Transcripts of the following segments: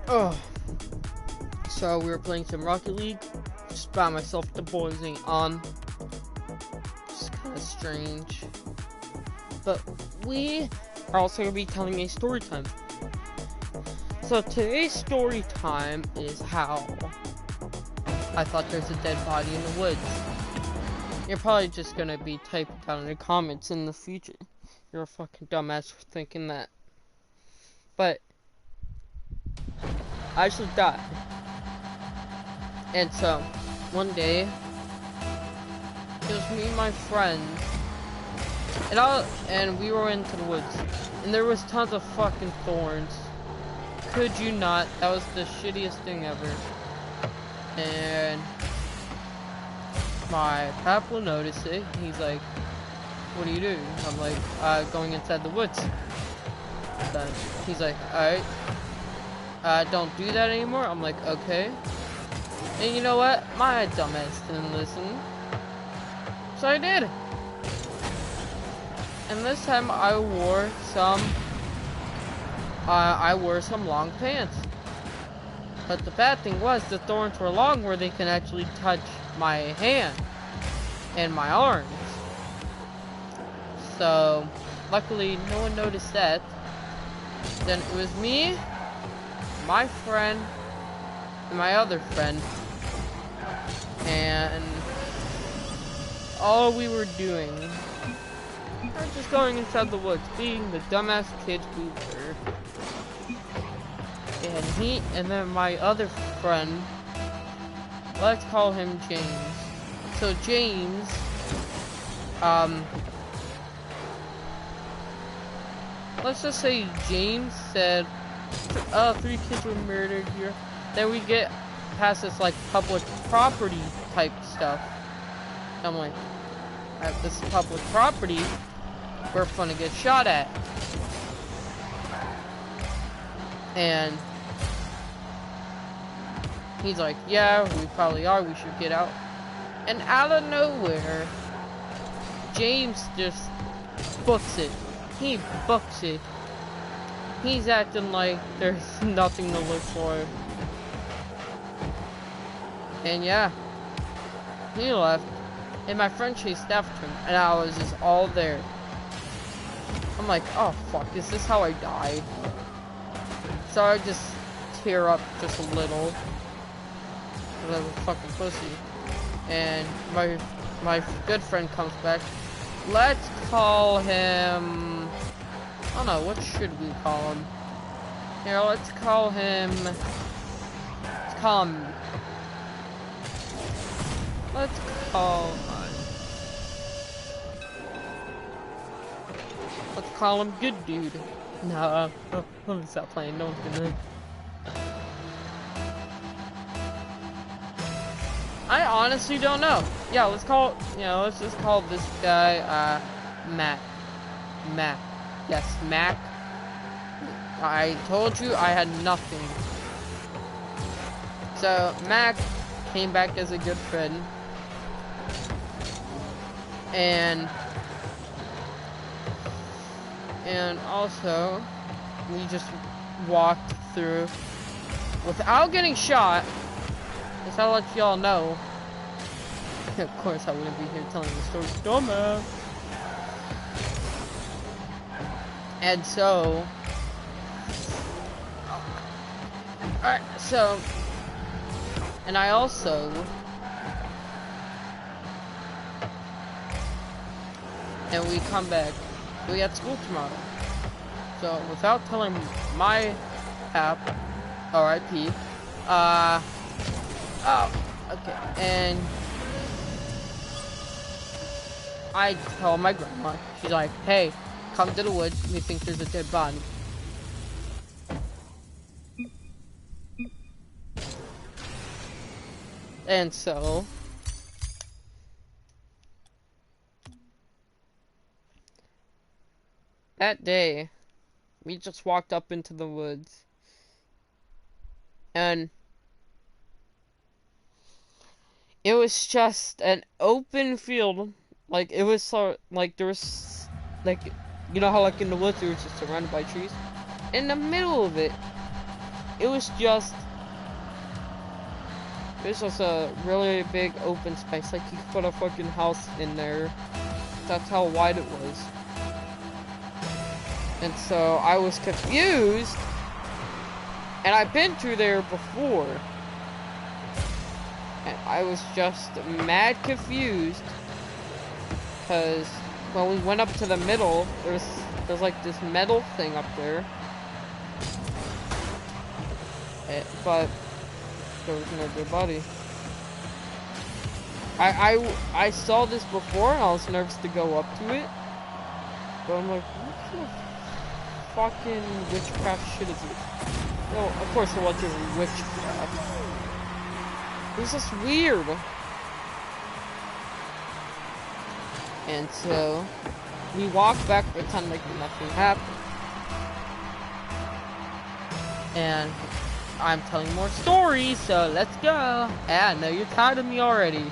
Oh, so we were playing some Rocket League, just by myself. The boys ain't on. Just kind of strange. But we are also gonna be telling a story time. So today's story time is how I thought there's a dead body in the woods. You're probably just gonna be typing down in the comments in the future. You're a fucking dumbass for thinking that. But I actually died. And so, one day, it was me and my friend, and we were into the woods, and there was tons of fucking thorns. Could you not? That was the shittiest thing ever. And my pap will notice it. He's like, "What do you do?" I'm like, "Going inside the woods." Then he's like, "Alright, don't do that anymore." I'm like, "Okay." And you know what? My dumbass didn't listen. So I did. And this time I wore some long pants. But the bad thing was the thorns were long where they can actually touch my hand and my arms. So luckily no one noticed that. Then it was me, my friend, and my other friend. And all we were doing, we were just going inside the woods, being the dumbass kids we were. And then my other friend, let's call him James. So James, let's just say James said, 3 kids were murdered here. Then we get past this like public property type stuff. I'm like, at this public property, we're gonna get shot at. And he's like, "Yeah, we probably are, we should get out." And out of nowhere, James just books it. He books it. He's acting like there's nothing to look for. And yeah, he left. And my friend chased after him, and I was just all there. I'm like, "Oh fuck, is this how I died?" So I just tear up just a little. Because I was a fucking pussy. And my good friend comes back. Let's call him, I don't know, what should we call him? Here, let's call him Let's call him Good Dude. No, let me stop playing. No one's gonna. I honestly don't know. Yeah, let's just call this guy, Mac. Mac. Yes, Mac. I told you I had nothing. So, Mac came back as a good friend. And also, we just walked through without getting shot. Just I'll let y'all know. Of course, I wouldn't be here telling the story. Dumbass. And so, alright, so, and I also, and we come back. We have school tomorrow. So without telling my app, RIP, oh, okay, and I tell my grandma, she's like, "Hey, come to the woods, we think there's a dead body." And so, that day, we just walked up into the woods, and it was just an open field. Like, it was so, like, there was, like, you know how, like, in the woods, it was just surrounded by trees? In the middle of it it was just a really big open space. Like you could put a fucking house in there. That's how wide it was. And so I was confused. And I've been through there before. And I was just mad confused. Because when we went up to the middle, there's like this metal thing up there. But there was no dead body. I saw this before and I was nervous to go up to it. But I'm like, what kind of fucking witchcraft shit is this? No, of course it wasn't witchcraft. It was just weird. And so we walked back, pretend like nothing happened. And I'm telling more stories, so let's go. Yeah, no, you're tired of me already.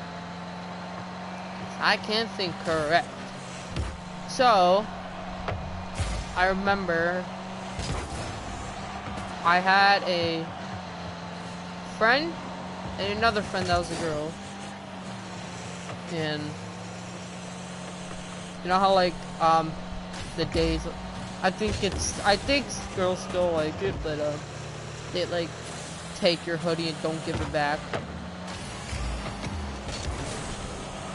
I can't think correct. So, I remember I had a friend and another friend that was a girl. And you know how like the days, I think girls still like it, but they like take your hoodie and don't give it back.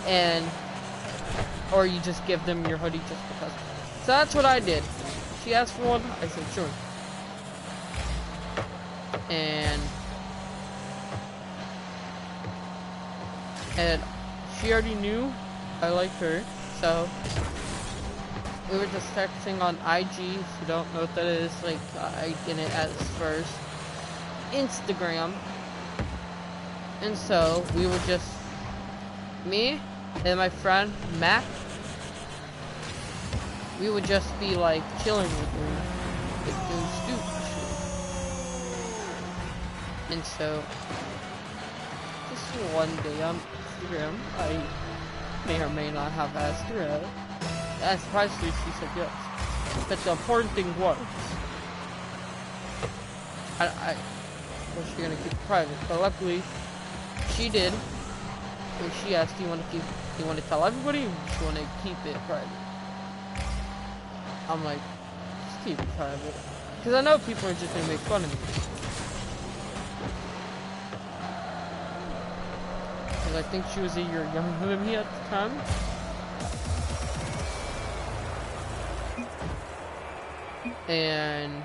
And or you just give them your hoodie just because. So that's what I did. She asked for one, I said sure. And she already knew I liked her, so we were just texting on IG. If you don't know what that is, like I did it as first Instagram. And so we were just me and my friend Mac. We would just be like chilling with her, like doing stupid shit. And so just one day on Instagram, I may or may not have asked her out. And surprisingly, she said yes. But the important thing was, I was gonna keep it private, but luckily she did. And she asked, "Do you want to tell everybody, or do you want to keep it private?" I'm like, just keep it private, because I know people are just gonna make fun of me. Because I think she was a year younger than me at the time. And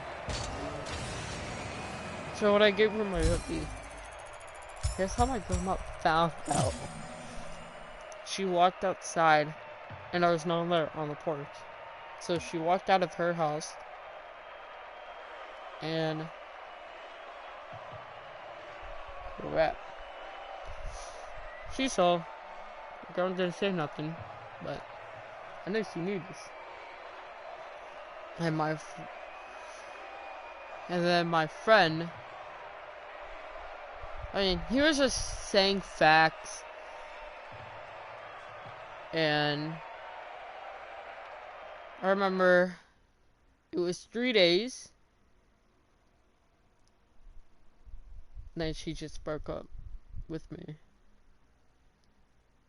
so when I gave her my hoodie, here's how my grandma found out. She walked outside, and there was no one there on the porch. So she walked out of her house, and she saw. The girl didn't say nothing, but I know she knew this. And then my friend, I mean, he was just saying facts, and I remember it was 3 days, and then she just broke up with me.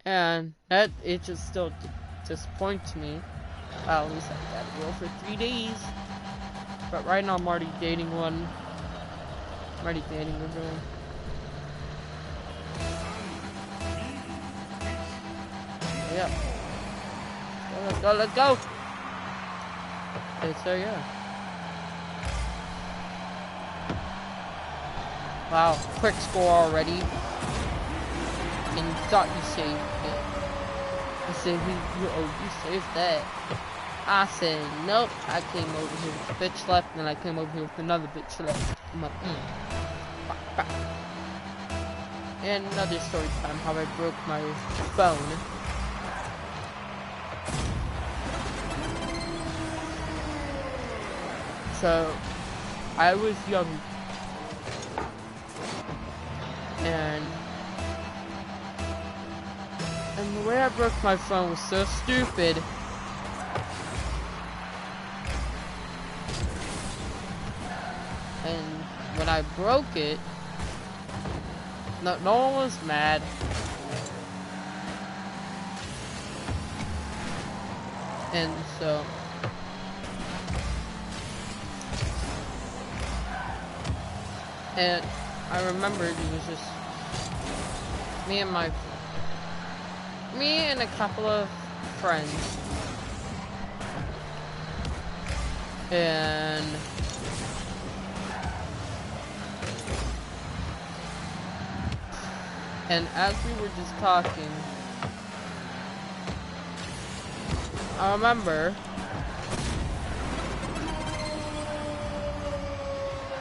And that, it just still disappoints me. Well, at least I got a girl for 3 days. But right now I'm already dating one. I'm already dating a girl. Yeah. Let's go. Okay, so yeah. Wow, quick score already. And you thought you saved it. You said you saved that. I said nope. I came over here with a bitch left, and then I came over here with another bitch left. I'm like, And another story time, how I broke my phone. So, I was young, and the way I broke my phone was so stupid. And when I broke it, no one was mad. And so and I remembered it was just me and a couple of friends. And as we were just talking, I remember,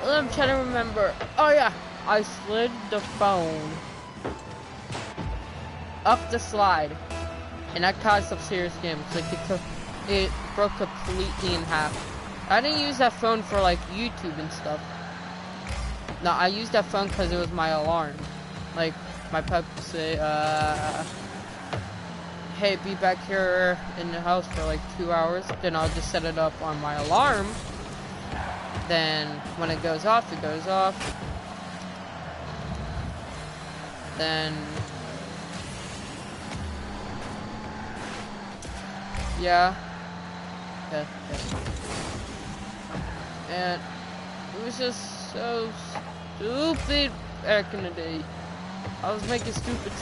I'm trying to remember, oh yeah, I slid the phone up the slide, and that caused some serious damage. Like, it broke completely in half. I didn't use that phone for like YouTube and stuff. No, I used that phone because it was my alarm. Like, my pep would say, hey, be back here in the house for like 2 hours. Then I'll just set it up on my alarm. Then when it goes off, it goes off. Then yeah. And it was just so stupid back in the day. I was making stupid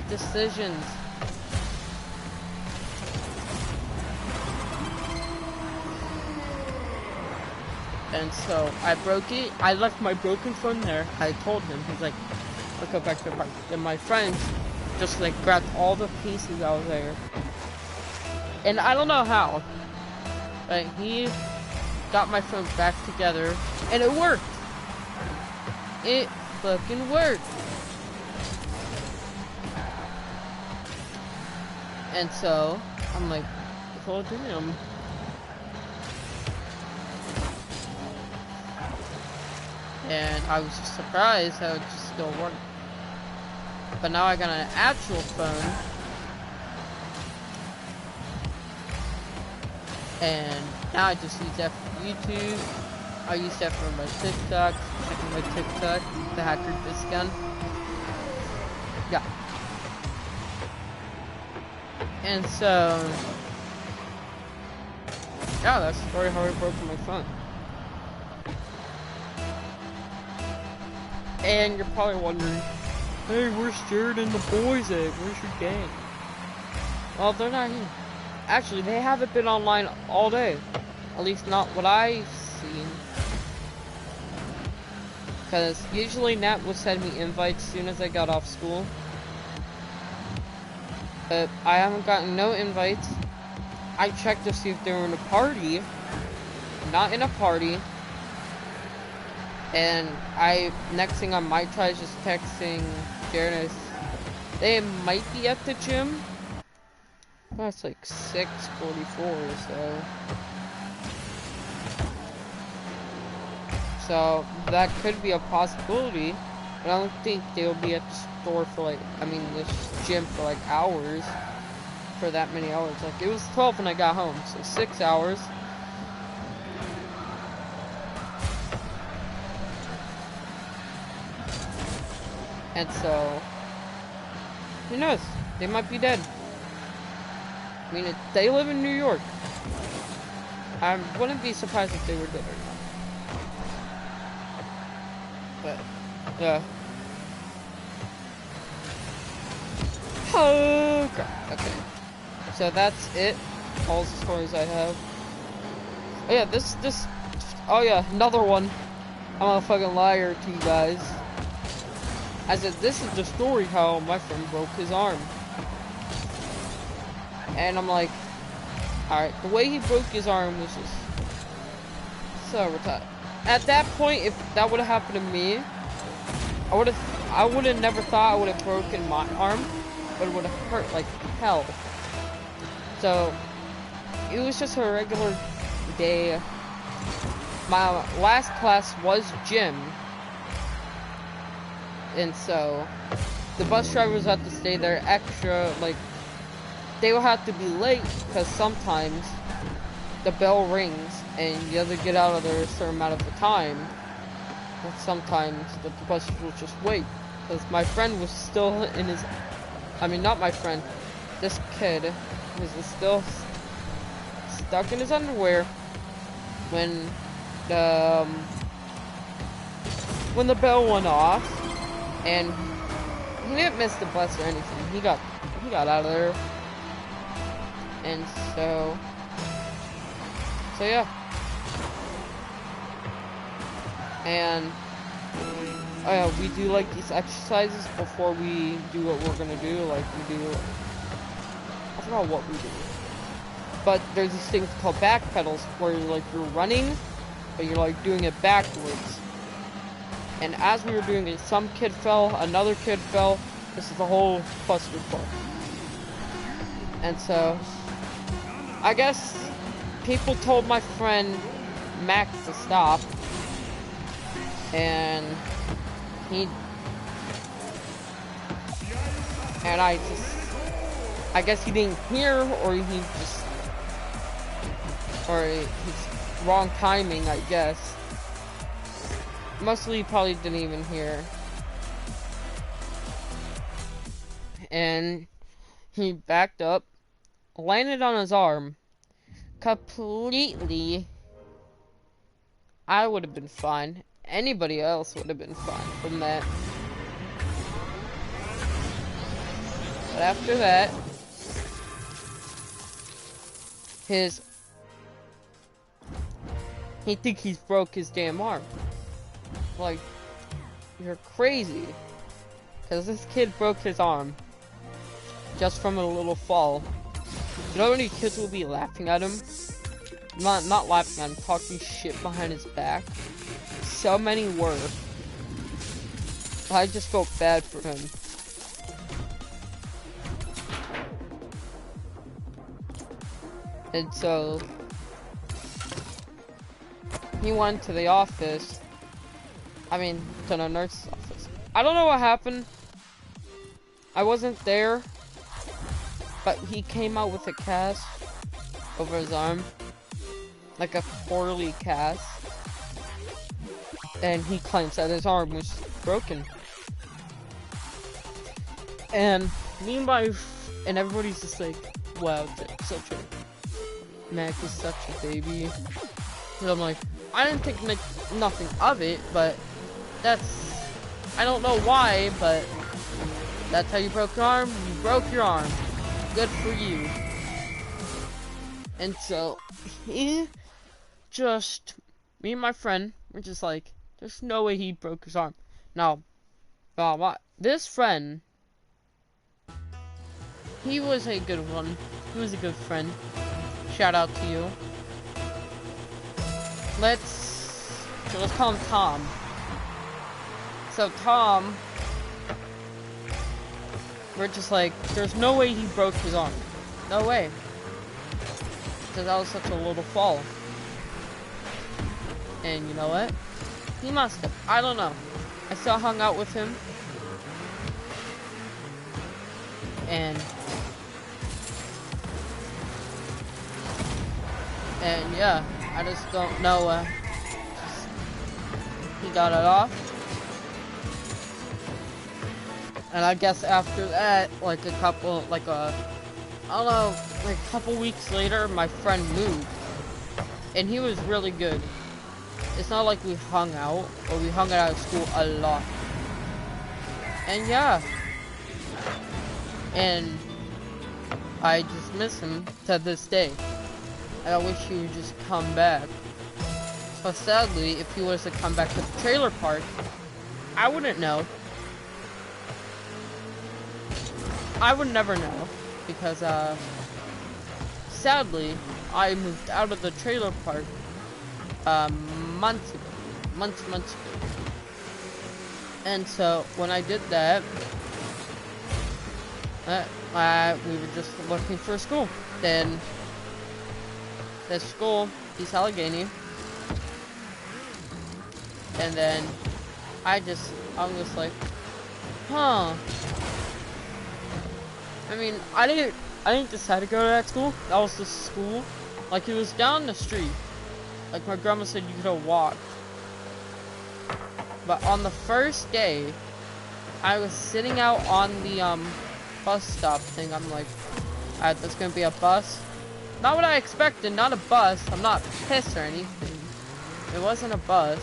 decisions. And so I broke it. I left my broken phone there. I told him. He's like, "I'll go back to the park." And my friends just like grabbed all the pieces out there. And I don't know how, but he got my phone back together, and it worked. It fucking worked. And so I'm like, I told him. And I was just surprised how it just still worked. But now I got an actual phone. And now I just use that for YouTube. I use that for my TikTok. Checking my TikTok. The hacker discount. Yeah. And so, yeah, that's the story how I broke my phone. And you're probably wondering, hey, where's Jared and the boys at? Where's your gang? Well, they're not here. Actually, they haven't been online all day. At least not what I've seen. Because usually Nat would send me invites as soon as I got off school. But I haven't gotten no invites. I checked to see if they were in a party. Not in a party. And next thing I might try is just texting Jared. They might be at the gym. Well, it's like 6:44 or so. So that could be a possibility. But I don't think they'll be at the store for like, this gym for like hours. For that many hours. Like, it was 12 when I got home, so 6 hours. And so, who knows? They might be dead. They live in New York. I wouldn't be surprised if they were dead or not. But, yeah. Oh, crap. Okay. So that's it. All the stories I have. Oh, yeah, oh, yeah, another one. I'm a fucking liar to you guys. I said, this is the story how my friend broke his arm. And I'm like, alright, the way he broke his arm was just so retarded. At that point, if that would have happened to me, I would have never thought I would have broken my arm, but it would have hurt like hell. So, it was just a regular day. My last class was gym. And so, the bus drivers have to stay there extra, like, they will have to be late, because sometimes the bell rings, and you have to get out of there a certain amount of the time. But sometimes the bus will just wait. Because my friend was still in his... I mean, not my friend. This kid was still stuck in his underwear when the bell went off, and he didn't miss the bus or anything. He got out of there, and so yeah. And we do like these exercises before we do what we're gonna do. Like we do, I forgot what we do, but there's these things called back pedals where you're running, but you're like doing it backwards. And as we were doing it, some kid fell, another kid fell. This is the whole clusterfuck. And so, I guess people told my friend Max to stop, and I guess he didn't hear, or he's wrong timing, I guess. Mostly he probably didn't even hear. And he backed up, landed on his arm. Completely. I would have been fine. Anybody else would have been fine from that. But after that, he thinks he's broke his damn arm. Like, you're crazy. Because this kid broke his arm just from a little fall. You know how many kids will be laughing at him? Not laughing at him, talking shit behind his back. So many were. I just felt bad for him. And so he went to the office. I mean, to the nurse's office. I don't know what happened. I wasn't there. But he came out with a cast over his arm. Like a poorly cast. And he claims that his arm was broken. And meanwhile, and everybody's just like, wow, Mac is such a baby. And I'm like, I didn't think nothing of it, but I don't know why, but that's how you broke your arm. You broke your arm. Good for you. And so, me and my friend were just like, there's no way he broke his arm. Now, this friend, he was a good one. He was a good friend. Shout out to you. Let's call him Tom. So Tom, we're just like, there's no way he broke his arm. No way. Because that was such a little fall. And you know what? He must have. I don't know. I still hung out with him. And yeah, I just don't know. He got it off. And I guess after that, like a couple weeks later, my friend moved. And he was really good. It's not like we hung out, or we hung out at school a lot. And yeah. And I just miss him to this day. And I wish he would just come back. But sadly, if he was to come back to the trailer park, I wouldn't know. I would never know. Because, sadly, I moved out of the trailer park months ago. And so when I did that, we were just looking for a school. Then this school, East Allegheny, and then I'm just like, huh. I mean, I didn't decide to go to that school. That was the school. Like, it was down the street. Like my grandma said, you could have walked. But on the first day, I was sitting out on the bus stop thing. I'm like, alright, there's gonna be a bus. Not what I expected, not a bus. I'm not pissed or anything. It wasn't a bus.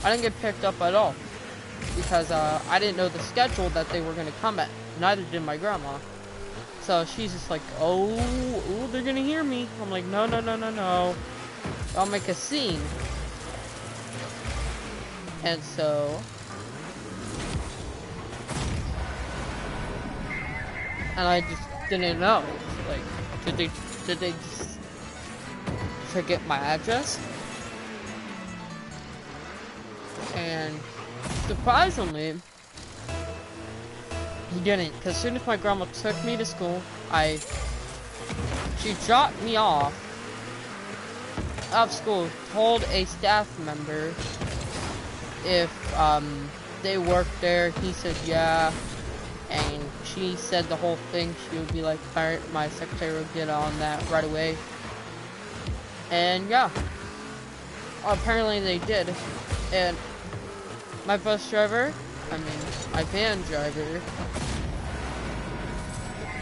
I didn't get picked up at all. Because I didn't know the schedule that they were gonna come at. Neither did my grandma. So she's just like, oh, they're gonna hear me. I'm like, no. I'll make a scene. And so, and I just didn't know. Like, did they just forget my address? And surprisingly, he didn't. Because as soon as my grandma took me to school, she dropped me off of school, told a staff member if they worked there. He said yeah, and she said the whole thing. She would be like, alright, my secretary would get on that right away. And yeah, apparently they did. And my bus driver, my van driver,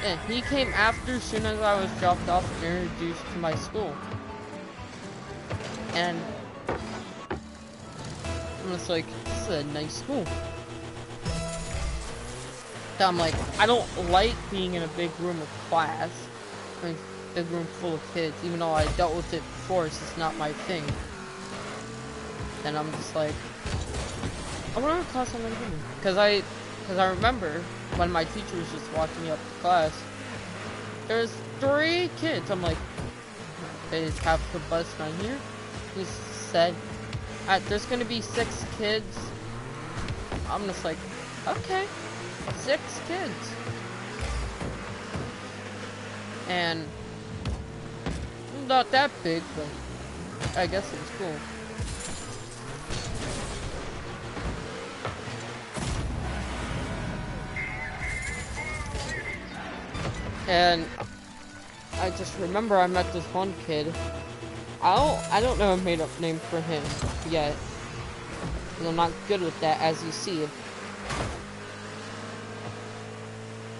and he came after as soon as I was dropped off and introduced to my school. And I'm just like, this is a nice school. So I'm like, I don't like being in a big room of class. Big room full of kids, even though I dealt with it before, it's just not my thing. And I'm just like, I wonder what class I'm gonna be in. Cause I remember when my teacher was just walking me up to class, there's 3 kids. I'm like, they just have the bus right here. He said, there's gonna be 6 kids. I'm just like, okay, 6 kids. And not that big, but I guess it was cool. And I just remember I met this one kid. I don't know a made-up name for him yet. I'm not good with that, as you see.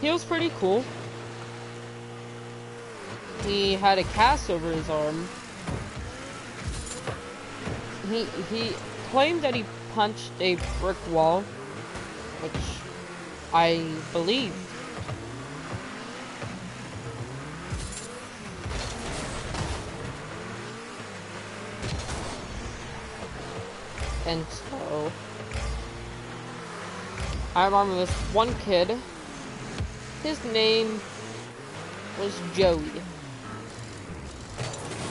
He was pretty cool. He had a cast over his arm. He claimed that he punched a brick wall, which I believe. And so, I remember this one kid, his name was Joey.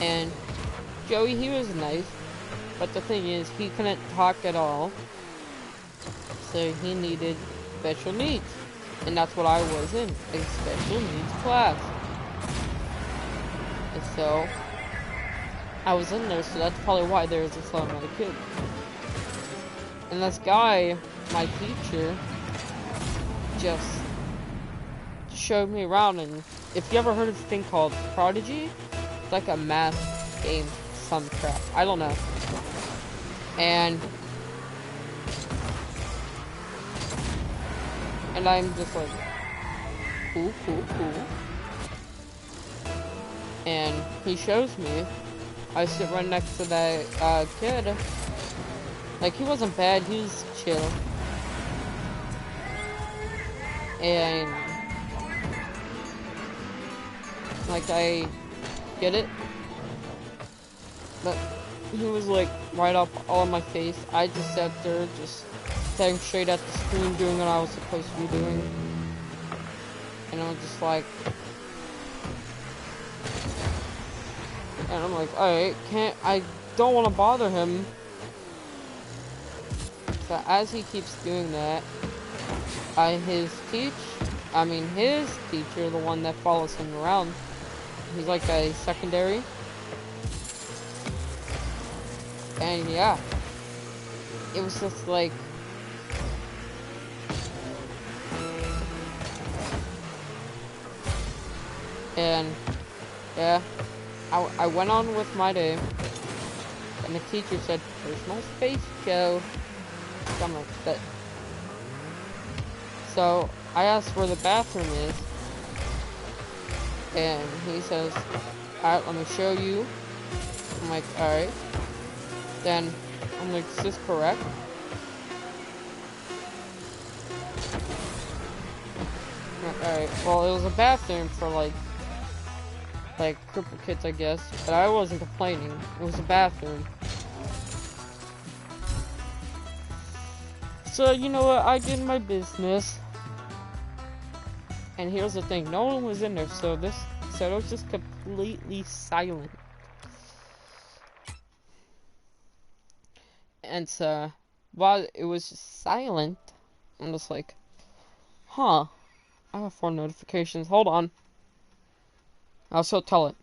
And Joey, he was nice, but the thing is, he couldn't talk at all. So he needed special needs. And that's what I was in, a special needs class. And so, I was in there, so that's probably why there was a lot of kids. And this guy, my teacher, just showed me around. And if you ever heard of a thing called Prodigy, it's like a math game, some crap. I don't know. And I'm just like, cool. And he shows me. I sit right next to that kid. Like, he wasn't bad, he was chill. And like, I get it. But he was like right up all in my face. I just sat there, just staring straight at the screen, doing what I was supposed to be doing. And I was just like, and I'm like, alright, I don't want to bother him. So as he keeps doing that, his teacher, the one that follows him around, he's like a secondary. And yeah, it was just like, and yeah, I went on with my day, and the teacher said, "Personal space, Joe." I'm like, but. So I asked where the bathroom is, and he says, alright, let me show you. I'm like, alright. Then I'm like, is this correct? Alright, well, it was a bathroom for like crippled kids, I guess, but I wasn't complaining. It was a bathroom. So, you know what, I did my business. And here's the thing, no one was in there, so it was just completely silent. And so, while it was just silent, I'm just like, huh, I have 4 notifications, hold on. I'll still tell it.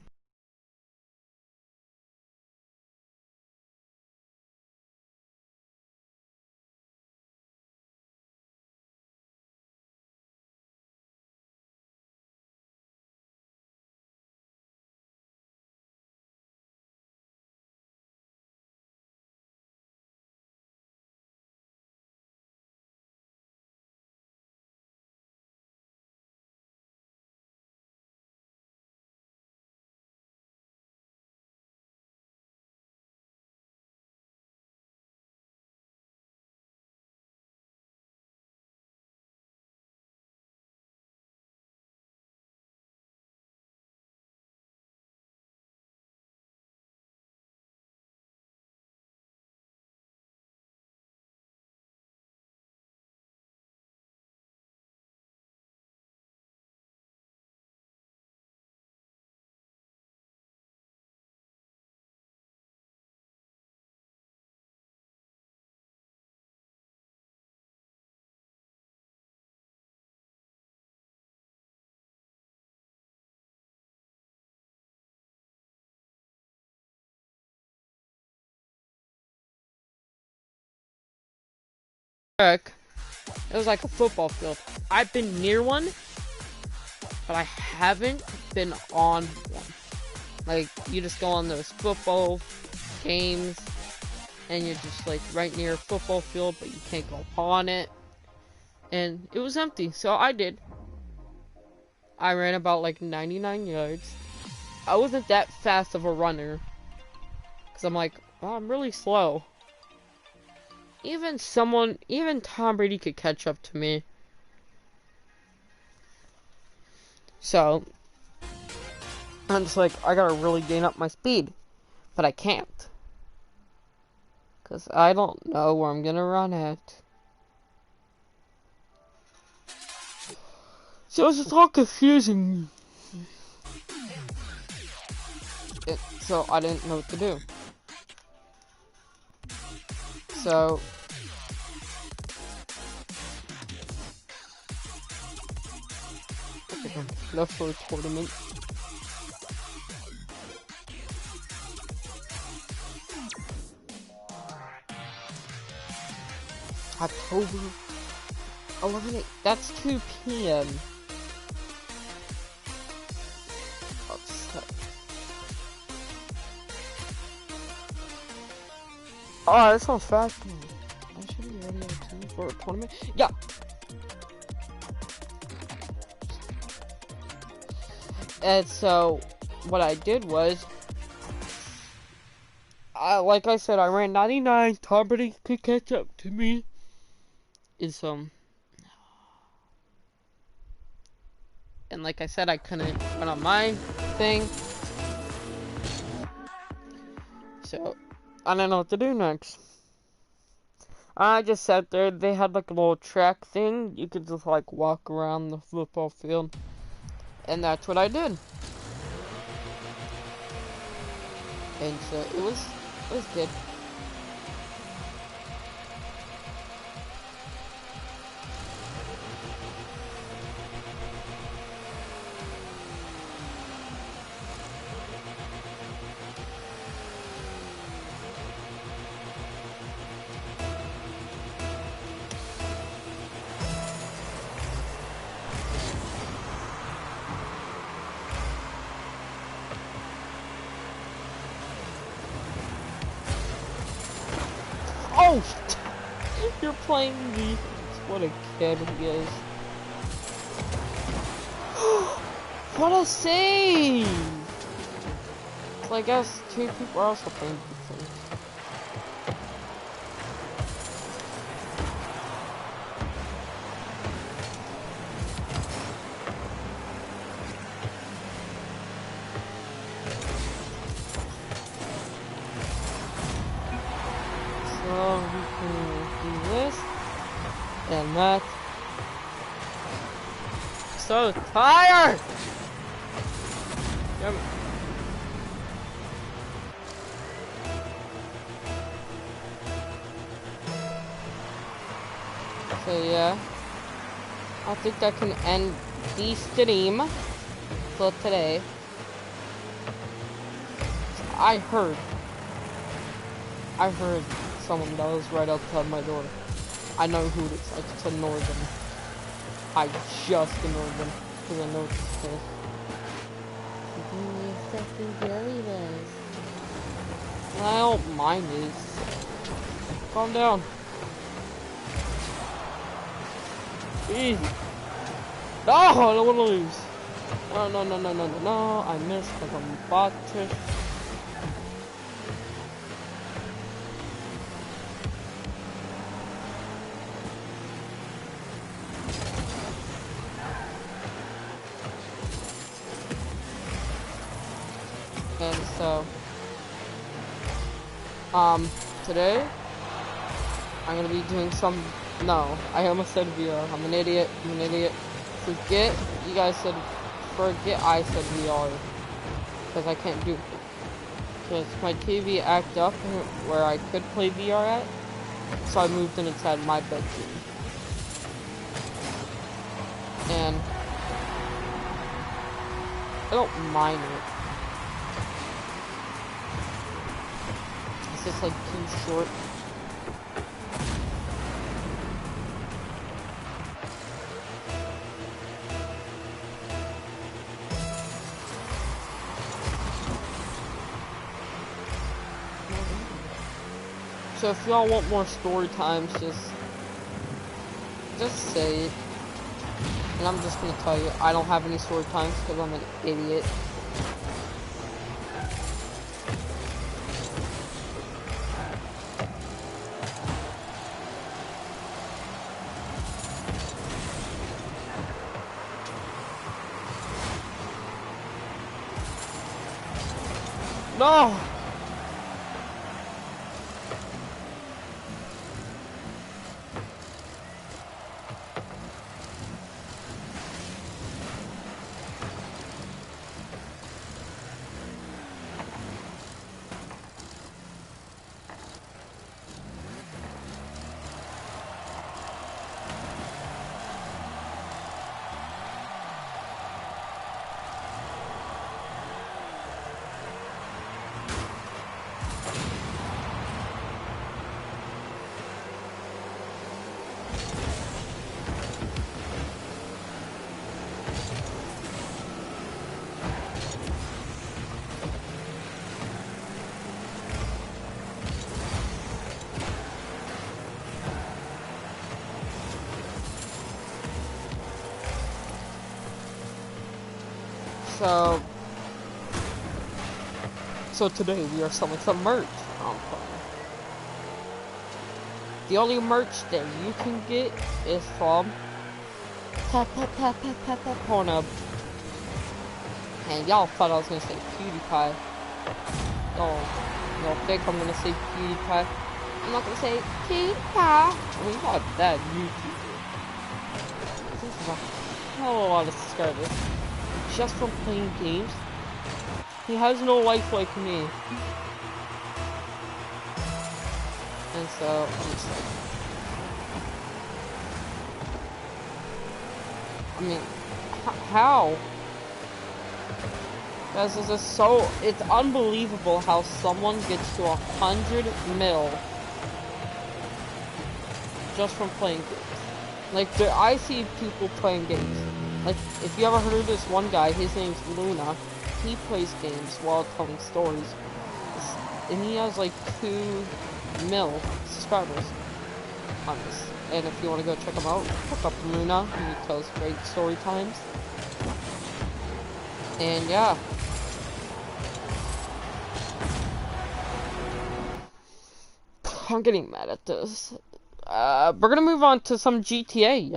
It was like a football field. I've been near one, but I haven't been on one. Like, you just go on those football games, and you're just like right near a football field, but you can't go on it. And it was empty, so I did. I ran about like 99 yards. I wasn't that fast of a runner, because I'm like, well, I'm really slow. Even Tom Brady could catch up to me. So, I'm just like, I gotta really gain up my speed. But I can't. Because I don't know where I'm gonna run at. So it's just all confusing. So I didn't know what to do. So I think I'm enough for a tournament. October 11th. That's 2 p.m. Oh, that sounds fast. I should be ready for a tournament. Yeah. And so, what I did was, like I said, I ran 99. Tom Brady could catch up to me. And like I said, I couldn't run on my thing. So, I don't know what to do next. I just sat there. They had like a little track thing. You could just like walk around the football field. And that's what I did. And so it was good. Oh! You're playing defense. What a kid he is. What a save! So I guess two people are also playing defense. So we can do this and that. So tired! Damn it. So yeah, I think that can end the stream for today. I heard someone that was right outside my door. I know who it is. I just ignored them. I just ignored them because I know it's this is. Give me a second, Gary does. I don't mind this. Calm down. Easy. No, I don't want to lose. No. I missed because I'm bottish. And so, today, I'm gonna be doing some, no, I almost said VR, I'm an idiot, forget, you guys said, forget I said VR, because I can't do it, because my TV acted up where I could play VR at, so I moved it inside my bedroom, and I don't mind it. It's just like too short. So if y'all want more story times, just say it. And I'm just gonna tell you, I don't have any story times because I'm an idiot. No! So today we are selling some merch. The only merch that you can get is from Pornhub. And y'all thought I was gonna say PewDiePie. Y'all think I'm gonna say PewDiePie? I'm not gonna say PewDiePie. I mean, not that YouTuber. This is a hell of a lot of subscribers. Just from playing games. He has no life like me. And so, I'm just like... I mean, how? Guys, this is so... It's unbelievable how someone gets to 100 mil just from playing games. Like, I see people playing games. Like, if you ever heard of this one guy, his name's Luna. He plays games while telling stories. And he has like 2 mil subscribers. on this. And if you want to go check him out, look up Luna. He tells great story times. And yeah. I'm getting mad at this. We're gonna move on to some GTA.